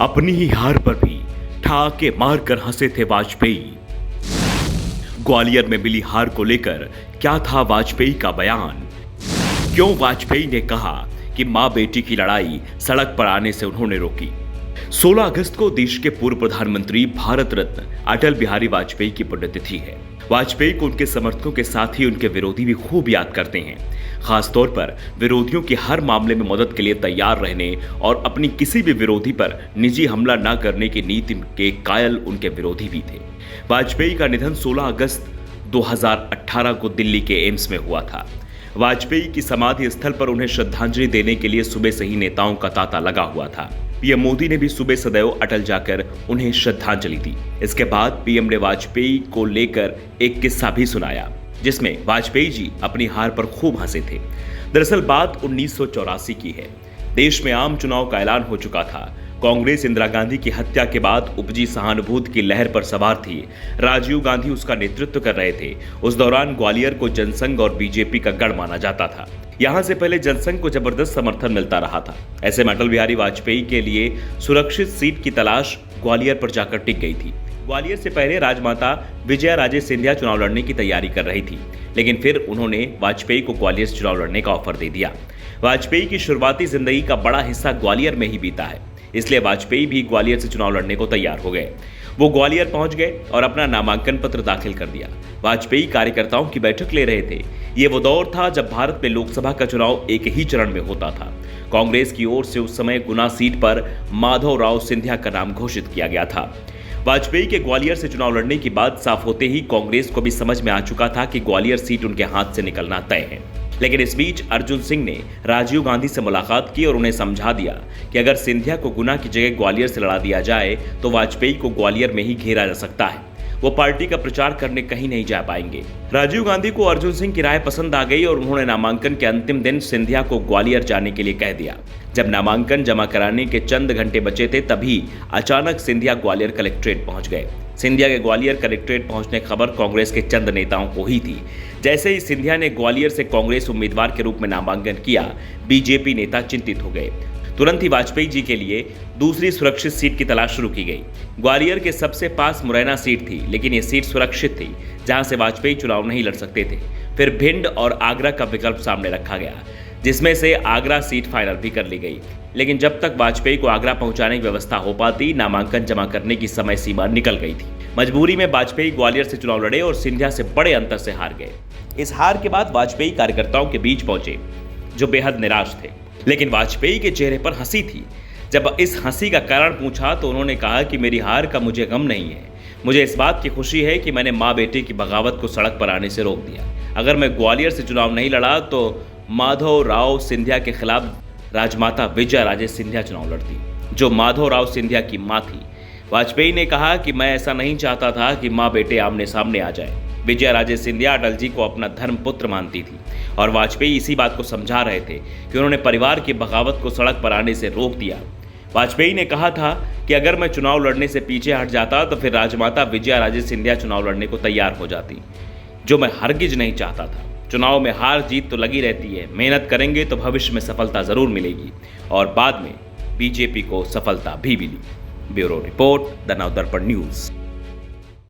अपनी ही हार पर भी ठहाके मारकर हंसे थे वाजपेयी। ग्वालियर में मिली हार को लेकर क्या था वाजपेयी का बयान? क्यों वाजपेयी ने कहा कि मां बेटी की लड़ाई सड़क पर आने से उन्होंने रोकी? 16 अगस्त को देश के पूर्व प्रधानमंत्री भारत रत्न अटल बिहारी वाजपेयी की पुण्यतिथि है। वाजपेयी को उनके समर्थकों के साथ ही उनके विरोधी भी खूब याद करते हैं। खासतौर पर विरोधियों की हर मामले में मदद के लिए तैयार रहने और अपनी किसी भी विरोधी पर निजी हमला न करने की नीति के कायल उनके विरोधी भी थे। वाजपेयी का निधन 16 अगस्त 2018 को दिल्ली के एम्स में हुआ था। वाजपेयी की समाधि स्थल पर उन्हें श्रद्धांजलि देने के लिए सुबह से ही नेताओं का तांता लगा हुआ था। पीएम मोदी ने भी सुबह सदैव अटल जाकर उन्हें श्रद्धांजलि दी। इसके बाद पीएम ने वाजपेयी को लेकर एक किस्सा भी सुनाया, जिसमें वाजपेयी जी अपनी हार पर खूब हंसे थे। दरअसल बात 1984 की है। देश में आम चुनाव का ऐलान हो चुका था। कांग्रेस इंदिरा गांधी की हत्या के बाद उपजी सहानुभूति की लहर पर सवार थी। राजीव गांधी उसका नेतृत्व कर रहे थे। उस दौरान ग्वालियर को जनसंघ और बीजेपी का गढ़ माना जाता था। यहां से पहले जनसंघ को जबरदस्त समर्थन मिलता रहा था। ऐसे में अटल बिहारी वाजपेयी के लिए सुरक्षित सीट की तलाश ग्वालियर पर जाकर टिक गई थी। ग्वालियर से पहले राजमाता विजया राजे सिंधिया चुनाव लड़ने की तैयारी कर रही थी, लेकिन फिर उन्होंने वाजपेयी को ग्वालियर से चुनाव लड़ने का ऑफर दे दिया। वाजपेयी की शुरुआती जिंदगी का बड़ा हिस्सा ग्वालियर में ही बीता है, इसलिए वाजपेयी भी ग्वालियर से चुनाव लड़ने को तैयार हो गए। वो ग्वालियर पहुंच गए और अपना नामांकन पत्र दाखिल कर दिया। वाजपेयी कार्यकर्ताओं की बैठक ले रहे थे। ये वो दौर था जब भारत में लोकसभा का चुनाव एक ही चरण में होता था। कांग्रेस की ओर से उस समय गुना सीट पर माधवराव सिंधिया का नाम घोषित किया गया था। वाजपेयी के ग्वालियर से चुनाव लड़ने की बात साफ होते ही कांग्रेस को भी समझ में आ चुका था कि ग्वालियर सीट उनके हाथ से निकलना तय है। लेकिन इस बीच अर्जुन सिंह ने राजीव गांधी से मुलाकात की और उन्हें समझा दिया कि अगर सिंधिया को गुना की जगह ग्वालियर से लड़ा दिया जाए तो वाजपेयी को ग्वालियर में ही घेरा जा सकता है। वो पार्टी का प्रचार करने कहीं नहीं जा पाएंगे। राजीव गांधी को अर्जुन सिंह की राय पसंद आ गई और उन्होंने नामांकन के अंतिम दिन सिंधिया को ग्वालियर जाने के लिए कह दिया। जब नामांकन जमा कराने के चंद घंटे बचे थे, तभी अचानक सिंधिया ग्वालियर कलेक्ट्रेट पहुंच गए। सिंधिया के ग्वालियर कलेक्ट्रेट पहुंचने की खबर कांग्रेस के चंद नेताओं को ही थी। जैसे ही सिंधिया ने ग्वालियर से कांग्रेस उम्मीदवार के रूप में नामांकन किया, बीजेपी नेता चिंतित हो गए। तुरंत ही वाजपेयी जी के लिए दूसरी सुरक्षित सीट की तलाश शुरू की गई। ग्वालियर के सबसे पास मुरैना सीट थी, लेकिन ये सीट सुरक्षित थी, जहां से वाजपेयी चुनाव नहीं लड़ सकते थे। फिर भिंड और आगरा का विकल्प सामने रखा गया, जिसमें से आगरा सीट फाइनल भी कर ली गई। लेकिन जब तक वाजपेयी को आगरा पहुंचाने की व्यवस्था हो पाती, नामांकन जमा करने की समय सीमा निकल गई थी। मजबूरी में वाजपेयी ग्वालियर से चुनाव लड़े और सिंधिया से बड़े अंतर से हार गए। इस हार के बाद वाजपेयी कार्यकर्ताओं के बीच पहुंचे, जो बेहद निराश थे। लेकिन वाजपेयी के चेहरे पर हंसी थी। जब इस हंसी का कारण पूछा तो उन्होंने कहा कि मेरी हार का मुझे गम नहीं है। मुझे इस बात की खुशी है कि मैंने माँ बेटे की बगावत को सड़क पर आने से रोक दिया। अगर मैं ग्वालियर से चुनाव नहीं लड़ा तो माधवराव सिंधिया के खिलाफ राजमाता विजया राजे सिंधिया चुनाव लड़ती, जो माधवराव सिंधिया की मां थी। वाजपेयी ने कहा कि मैं ऐसा नहीं चाहता था कि माँ बेटे आमने सामने आ जाए। विजया राजे सिंधिया अटल जी को अपना धर्म पुत्र मानती थी और वाजपेयी इसी बात को समझा रहे थे कि उन्होंने परिवार की बगावत को सड़क पर आने से रोक दिया। वाजपेयी ने कहा था कि अगर मैं चुनाव लड़ने से पीछे हट जाता तो फिर राजमाता विजया राजे सिंधिया चुनाव लड़ने को तैयार हो जाती, जो मैं हरगिज नहीं चाहता था। चुनाव में हार जीत तो लगी रहती है, मेहनत करेंगे तो भविष्य में सफलता जरूर मिलेगी। और बाद में बीजेपी को सफलता भी मिली। Bureau report, the Navdarpan news.